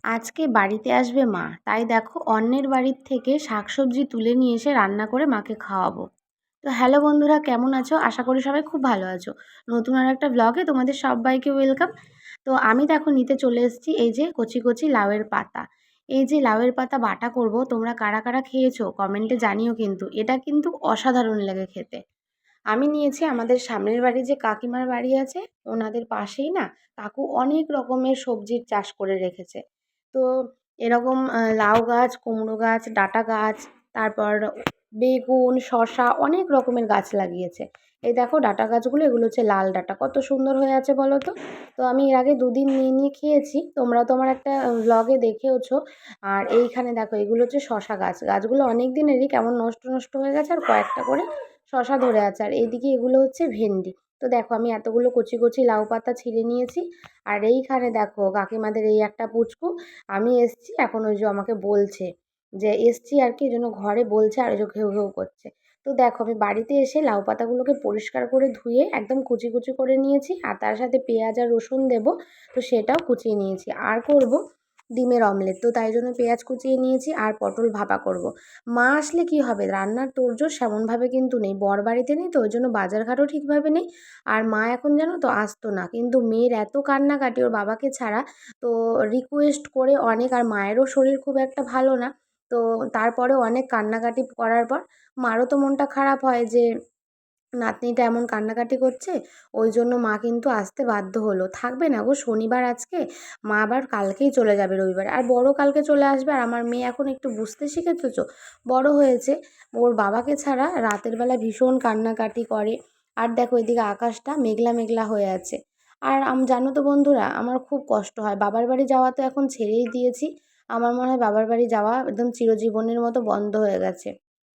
আজকে বাড়িতে আসবে মা, তাই দেখো অন্যের বাড়ির থেকে শাকসবজি তুলে নিয়ে এসে রান্না করে মাকে খাওয়াবো। তো হ্যালো বন্ধুরা, কেমন আছো? আশা করি সবাই খুব ভালো আছো। নতুন আর একটা ব্লগে তোমাদের সবাইকে ওয়েলকাম। তো আমি দেখো নিতে চলে এসেছি এই যে কচি কচি লাউয়ের পাতা। এই যে লাউয়ের পাতা বাটা করব, তোমরা কারা কারা খেয়েছো কমেন্টে জানিও, কিন্তু এটা কিন্তু অসাধারণ লাগে খেতে। আমি নিয়েছি আমাদের সামনের বাড়ি যে কাকিমার বাড়ি আছে, ওনাদের পাশেই না কাকু অনেক রকমের সবজির চাষ করে রেখেছে। তো এরকম লাউ গাছ, কুমড়ো গাছ, ডাঁটা গাছ, তারপর বেগুন, শসা, অনেক রকমের গাছ লাগিয়েছে। এই দেখো ডাঁটা গাছগুলো, এগুলো হচ্ছে লাল ডাঁটা, কত সুন্দর হয়ে আছে বলো তো। তো আমি এর আগে দুদিন নিয়ে নিয়ে খেয়েছি, তোমরা তো আমার একটা ব্লগে দেখেওছো। আর এইখানে দেখো এগুলো হচ্ছে শসা গাছ, গাছগুলো অনেক দিনেরই কেমন নষ্ট নষ্ট হয়ে গেছে, আর কয়েকটা করে শসা ধরে আছে। আর এইদিকে এগুলো হচ্ছে ভেন্ডি। তো দেখো আমি এতগুলো কচি কচি লাউ পাতা ছিঁড়ে নিয়েছি। আর এইখানে দেখো কাকিমাদের এই একটা পুচকু, আমি এসছি এখন, ওই যে আমাকে বলছে যে এসছি আর কি, এই জন্য ঘরে বলছে, আর ওই যে ঘেউ ঘেউ করছে। তো দেখো আমি বাড়িতে এসে লাউ পাতাগুলোকে পরিষ্কার করে ধুয়ে একদম কুচি কুচি করে নিয়েছি, আর তার সাথে পেঁয়াজ আর রসুন দেবো, তো সেটাও কুচিয়ে নিয়েছি। আর করব ডিমের অমলেট, তো তাই জন্য পেঁয়াজ কুচিয়ে নিয়েছি, আর পটল ভাপা করব। মা আসলে কি হবে, রান্নার তোড়জোড় সেমনভাবে কিন্তু নেই, বর বাড়িতে নেই, তো ওই জন্য বাজারঘাটও ঠিকভাবে নেই। আর মা এখন জানো তো আসতো না, কিন্তু মেয়ের এত কান্নাকাটি ওর বাবাকে ছাড়া, তো রিকোয়েস্ট করে অনেক, আর মায়েরও শরীর খুব একটা ভালো না। তো তারপরেও অনেক কান্নাকাটি করার পর মারও তো মনটা খারাপ হয় যে নাতনিটা এমন কান্নাকাটি করছে, ওই জন্য মা কিন্তু আসতে বাধ্য হলো। থাকবে না গো, শনিবার আজকে, মা আবার কালকেই চলে যাবে রবিবার, আর বড় কালকে চলে আসবে। আর আমার মেয়ে এখন একটু বুঝতে শিখেছে, তো বড় হয়েছে, ওর বাবাকে ছাড়া রাতের বেলা ভীষণ কান্নাকাটি করে। আর দেখো এদিকে আকাশটা মেঘলা মেঘলা হয়ে আছে। আর জানো তো বন্ধুরা, আমার খুব কষ্ট হয়, বাবার বাড়ি যাওয়া তো এখন ছেড়েই দিয়েছি। আমার মনে হয় বাবার বাড়ি যাওয়া একদম চিরজীবনের মতো বন্ধ হয়ে গেছে।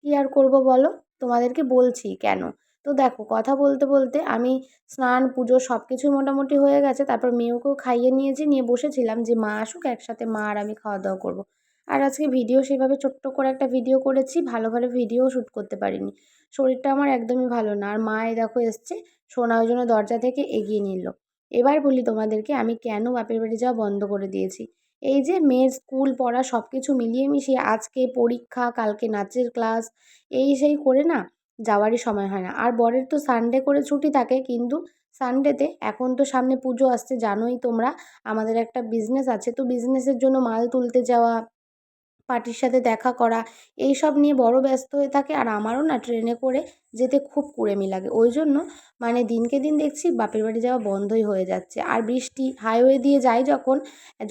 কি আর করব বলো, তোমাদেরকে বলছি কেন। তো দেখো কথা বলতে বলতে আমি স্নান পুজো সব কিছুই মোটামুটি হয়ে গেছে, তারপর মেয়েকেও খাইয়ে নিয়েছি, নিয়ে বসেছিলাম যে মা আসুক, একসাথে মা আর আমি খাওয়া দাওয়া করবো। আর আজকে ভিডিও সেভাবে ছোট্ট করে একটা ভিডিও করেছি, ভালো ভালো ভিডিও শ্যুট করতে পারিনি, শরীরটা আমার একদমই ভালো না। আর মা এই দেখো এসছে, সোনা ওই জন্য দরজা থেকে এগিয়ে নিল। এবার বলি তোমাদেরকে আমি কেন বাপের বাড়ি যাওয়া বন্ধ করে দিয়েছি। এই যে মেয়ের স্কুল পড়া সব কিছু মিলিয়ে মিশিয়ে, আজকে পরীক্ষা, কালকে নাচের ক্লাস, এই সেই করে না যাওয়ারই সময় হয় না। আর বরের তো সানডে করে ছুটি থাকে, কিন্তু সানডেতে এখন তো সামনে পুজো আসছে, জানোই তোমরা, আমাদের একটা বিজনেস আছে, তো বিজনেসের জন্য মাল তুলতে যাওয়া, পার্টির সাথে দেখা করা, এই সব নিয়ে বড় ব্যস্ত হয়ে থাকে। আর আমারও না ট্রেনে করে যেতে খুব কুড়েমি লাগে, ওই জন্য মানে দিনকে দিন দেখছি বাপের বাড়ি যাওয়া বন্ধই হয়ে যাচ্ছে। আর বৃষ্টি, হাইওয়ে দিয়ে যাই যখন,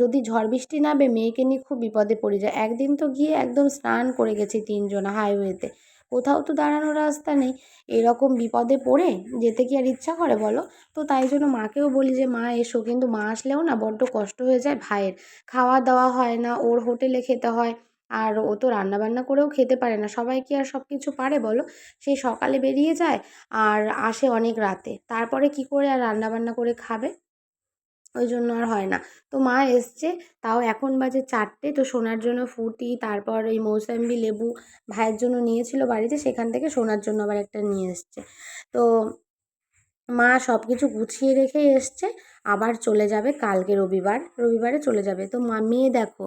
যদি ঝড় বৃষ্টি নামে মেয়েকে নিয়ে খুব বিপদে পড়ে যায়। একদিন তো গিয়ে একদম স্নান করে গেছি তিনজনা হাইওয়েতে, কোথাও তো দাঁড়ানোর রাস্তা নেই, এরকম বিপদে পড়ে যেতে কি আর ইচ্ছা করে বলো। তো তাই জন্য মাকেও বলি যে মা এসো, কিন্তু মা আসলেও না বড্ড কষ্ট হয়ে যায় ভাইয়ের, খাওয়া দাওয়া হয় না, ওর হোটেলে খেতে হয়। আর ও তো রান্নাবান্না করেও খেতে পারে না, সবাই কি আর সব কিছু পারে বলো। সেই সকালে বেরিয়ে যায় আর আসে অনেক রাতে, তারপরে কি করে আর রান্নাবান্না করে খাবে, ওই জন্য আর হয় না। তো মা এসছে, তাও এখন বাজে 4টে, তো সোনার জন্য ফুটি, তারপর এই মৌসাম্বি লেবু ভাইয়ের জন্য নিয়েছিল বাড়িতে, সেখান থেকে সোনার জন্য আবার একটা নিয়ে এসছে। তো মা সব কিছু গুছিয়ে রেখে এসছে, আবার চলে যাবে কালকে রবিবার, রবিবারে চলে যাবে। তো মেয়ে দেখো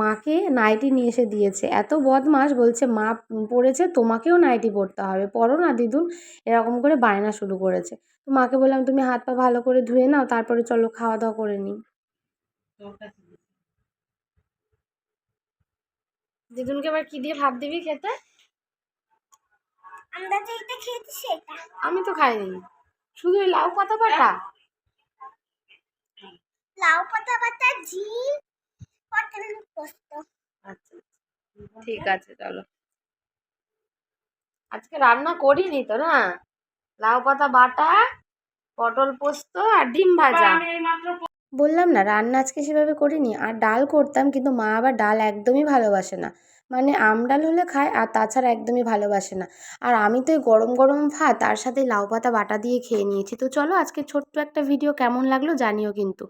মাকে নাইটি নিয়ে এসে দিয়েছে, এত বদমাস, বলছে মা পড়েছে, তোমাকেও নাইটি পরতে হবে, পরো না দিদুন, এরকম করে বায়না শুরু করেছে। তো মাকে বললাম তুমি হাত পা ভালো করে ধুয়ে নাও, তারপরে চলো খাওয়া দাওয়া করে নিই। দিদুনকে আবার কি দিয়ে ভাত দিবি খেতে? আমরা যেটা খেয়েছি সেটা। আমি তো খাইনি, শুধু ওই লাউ পাতা বাটা, লাউ পাতা বাটা, ঝিল, পটল পোস্ত। আচ্ছা ঠিক আছে চলো, আজকে রান্না করিনি তো না, লাউ পাতা বাটা, পটল পোস্ত আর ডিম ভাজা। বললাম না রান্না আজকে সেভাবে করিনি। আর ডাল করতাম, কিন্তু মা আবার ডাল একদমই ভালোবাসে না, মানে আমডাল হলে খায়, আর তাছাড়া একদমই ভালোবাসে না। আর আমি তো এই গরম গরম ভাত তার সাথে লাউ পাতা বাটা দিয়ে খেয়ে নিয়েছি। তো চলো আজকে ছোট্ট একটা ভিডিও কেমন লাগলো জানিও কিন্তু।